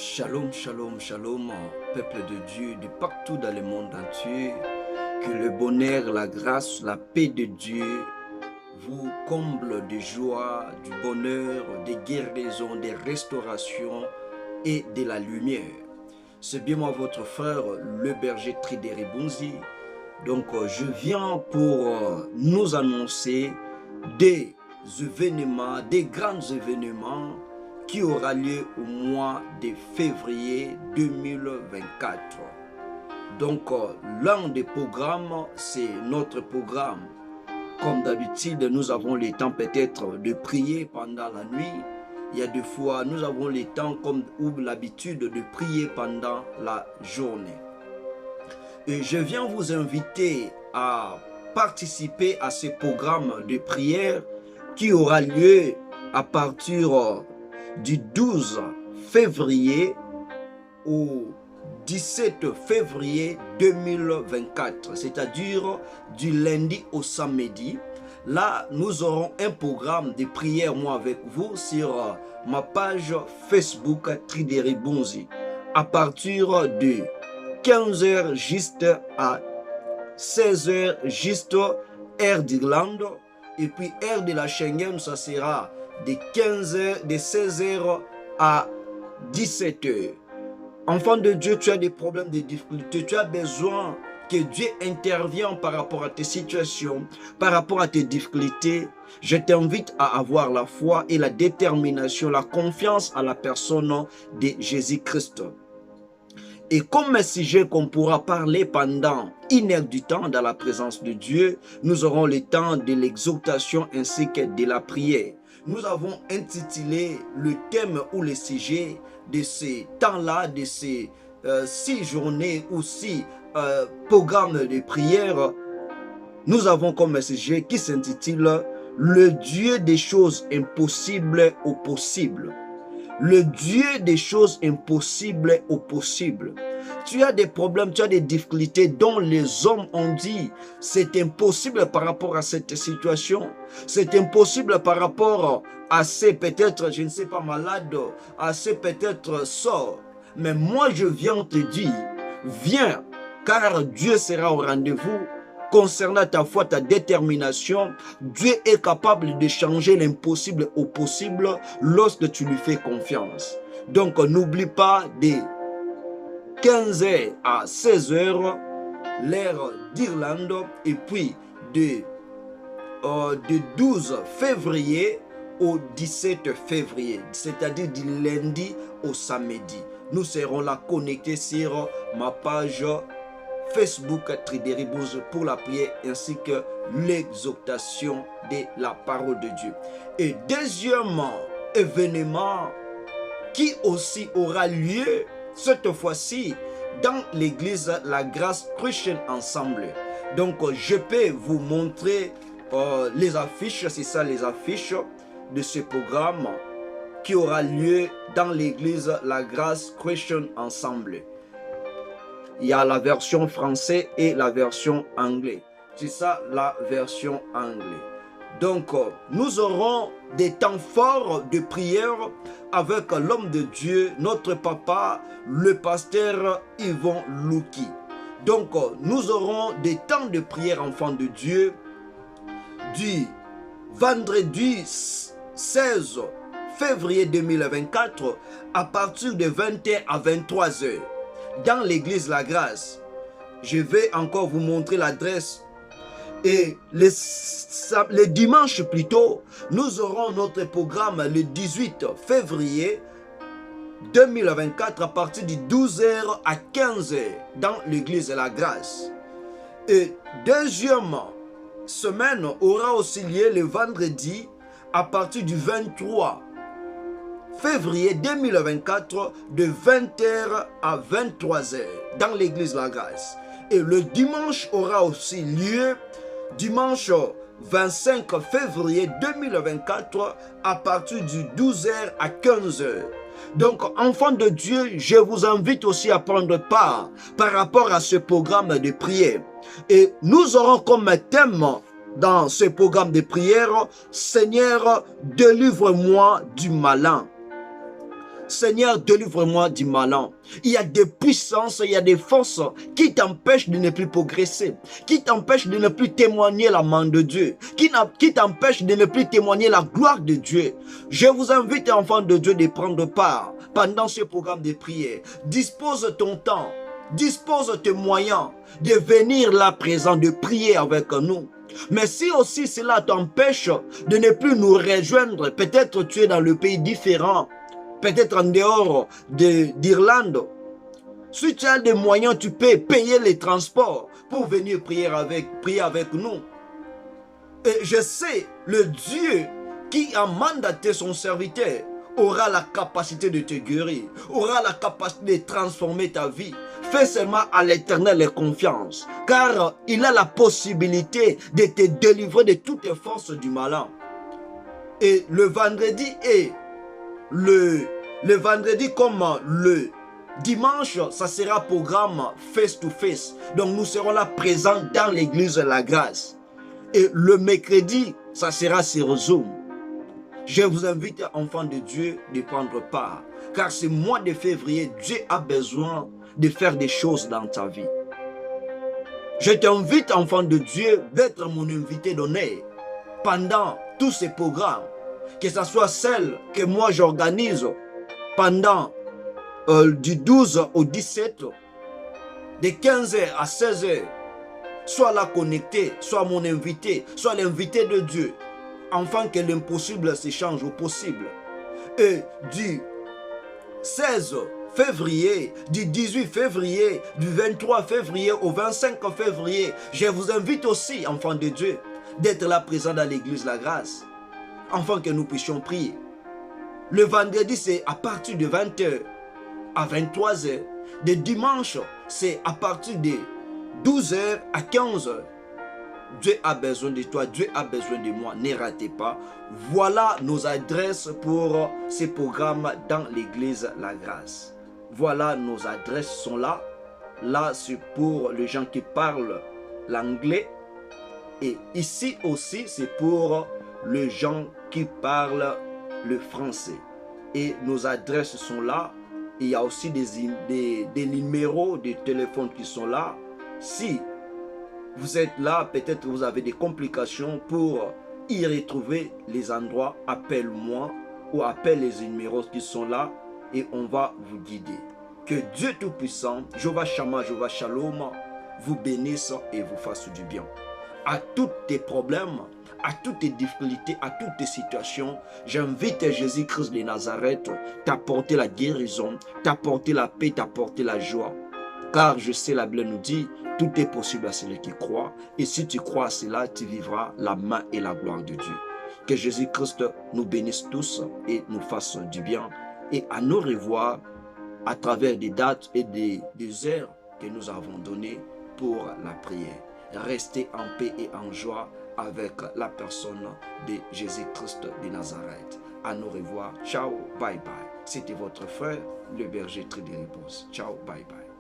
Shalom, shalom, shalom, peuple de Dieu de partout dans le monde entier. Que le bonheur, la grâce, la paix de Dieu vous comble de joie, du bonheur, des guérisons, des restaurations et de la lumière. C'est bien moi votre frère, le berger Trideri Bunzi. Donc je viens pour nous annoncer des événements, des grands événements qui aura lieu au mois de février 2024. Donc l'un des programmes, c'est notre programme. Comme d'habitude, nous avons le temps peut-être de prier pendant la nuit. Il y a des fois, nous avons le temps comme l'habitude de prier pendant la journée. Et je viens vous inviter à participer à ce programme de prière qui aura lieu à partir du 12 février au 17 février 2024, c'est-à-dire du lundi au samedi. Là, nous aurons un programme de prière, moi avec vous, sur ma page Facebook Trideri Bunzi, à partir de 15h juste à 16h juste heure d'Irlande, et puis heure de la Schengen, ça sera de 15h, de 16h à 17h. Enfant de Dieu, tu as des problèmes, des difficultés, tu as besoin que Dieu intervienne par rapport à tes situations, par rapport à tes difficultés. Je t'invite à avoir la foi et la détermination, la confiance à la personne de Jésus-Christ. Et comme un sujet qu'on pourra parler pendant une heure du temps dans la présence de Dieu, nous aurons le temps de l'exaltation ainsi que de la prière. Nous avons intitulé le thème ou le sujet de ces temps-là, de ces 6 journées ou 6 programmes de prière. Nous avons comme un sujet qui s'intitule « Le Dieu des choses impossibles au possible ». Le Dieu des choses impossibles au possible. Tu as des problèmes, tu as des difficultés dont les hommes ont dit c'est impossible par rapport à cette situation. C'est impossible par rapport à ces peut-être, je ne sais pas, malades, à ces peut-être sorts. Mais moi je viens te dire, viens, car Dieu sera au rendez-vous. Concernant ta foi, ta détermination, Dieu est capable de changer l'impossible au possible lorsque tu lui fais confiance. Donc, n'oublie pas de 15h à 16h, l'heure d'Irlande, et puis de 12 février au 17 février, c'est-à-dire du lundi au samedi. Nous serons là connectés sur ma page Facebook Trideri Bunzi pour la prière ainsi que l'exaltation de la parole de Dieu. Et deuxième événement qui aussi aura lieu cette fois-ci dans l'église La Grâce Christian Ensemble. Donc je peux vous montrer les affiches, c'est ça les affiches de ce programme qui aura lieu dans l'église La Grâce Christian Ensemble. Il y a la version française et la version anglaise. C'est ça la version anglaise. Donc, nous aurons des temps forts de prière avec l'homme de Dieu, notre papa, le pasteur Yvon Louki. Donc, nous aurons des temps de prière, enfants de Dieu, du vendredi 16 février 2024 à partir de 20h à 23h. Dans l'église La Grâce. Je vais encore vous montrer l'adresse. Et le dimanche plutôt, nous aurons notre programme le 18 février 2024 à partir de 12h à 15h dans l'église La Grâce. Et deuxième semaine aura aussi lieu le vendredi à partir du 23 février 2024 de 20h à 23h dans l'église La Grâce. Et le dimanche aura aussi lieu dimanche 25 février 2024 à partir du 12h à 15h. Donc, enfants de Dieu, je vous invite aussi à prendre part par rapport à ce programme de prière. Et nous aurons comme thème dans ce programme de prière, Seigneur, délivre-moi du malin. Seigneur, délivre-moi du malin. Il y a des puissances, il y a des forces qui t'empêchent de ne plus progresser, qui t'empêchent de ne plus témoigner la main de Dieu, qui t'empêchent de ne plus témoigner la gloire de Dieu. Je vous invite, enfants de Dieu, de prendre part pendant ce programme de prière. Dispose ton temps, dispose tes moyens de venir là présent, de prier avec nous. Mais si aussi cela t'empêche de ne plus nous rejoindre, peut-être tu es dans le pays différent, peut-être en dehors d'Irlande. Si tu as des moyens, tu peux payer les transports pour venir prier avec nous. Et je sais, le Dieu qui a mandaté son serviteur aura la capacité de te guérir, aura la capacité de transformer ta vie. Fais seulement à l'Éternel confiance, car il a la possibilité de te délivrer de toutes les forces du malin. Et le vendredi est le vendredi comme le dimanche, ça sera programme face to face. Donc nous serons là présents dans l'église de la grâce. Et le mercredi, ça sera sur Zoom. Je vous invite, enfants de Dieu, de prendre part. Car ce mois de février, Dieu a besoin de faire des choses dans ta vie. Je t'invite, enfants de Dieu, d'être mon invité d'honneur pendant tous ces programmes. Que ce soit celle que moi j'organise pendant du 12 au 17, de 15h à 16h. Sois là connecté, sois mon invité, sois l'invité de Dieu, afin que l'impossible s'échange au possible. Et du 16 février, du 18 février, du 23 février au 25 février, je vous invite aussi, enfants de Dieu, d'être là présent dans l'église La Grâce, afin que nous puissions prier. Le vendredi, c'est à partir de 20h à 23h. Le dimanche, c'est à partir de 12h à 15h. Dieu a besoin de toi, Dieu a besoin de moi. Ne ratez pas. Voilà nos adresses pour ces programmes dans l'église La Grâce. Voilà, nos adresses sont là. Là, c'est pour les gens qui parlent l'anglais. Et ici aussi, c'est pour les gens qui parlent le français. Et nos adresses sont là. Il y a aussi des numéros de téléphone qui sont là. Si vous êtes là, peut-être vous avez des complications pour y retrouver les endroits, appelle-moi ou appelle les numéros qui sont là et on va vous guider. Que Dieu Tout-Puissant, Jéhovah Shammah, Jéhovah Shalom, vous bénisse et vous fasse du bien. À tous tes problèmes, à toutes tes difficultés, à toutes tes situations, j'invite Jésus-Christ de Nazareth t'apporter la guérison, t'apporter la paix, t'apporter la joie. Car je sais, la Bible nous dit, tout est possible à celui qui croit. Et si tu crois à cela, tu vivras la main et la gloire de Dieu. Que Jésus-Christ nous bénisse tous et nous fasse du bien. Et à nous revoir à travers des dates et des heures que nous avons données pour la prière. Restez en paix et en joie avec la personne de Jésus-Christ de Nazareth. À nous revoir. Ciao, bye bye. C'était votre frère, le berger Trédéripos. Ciao, bye bye.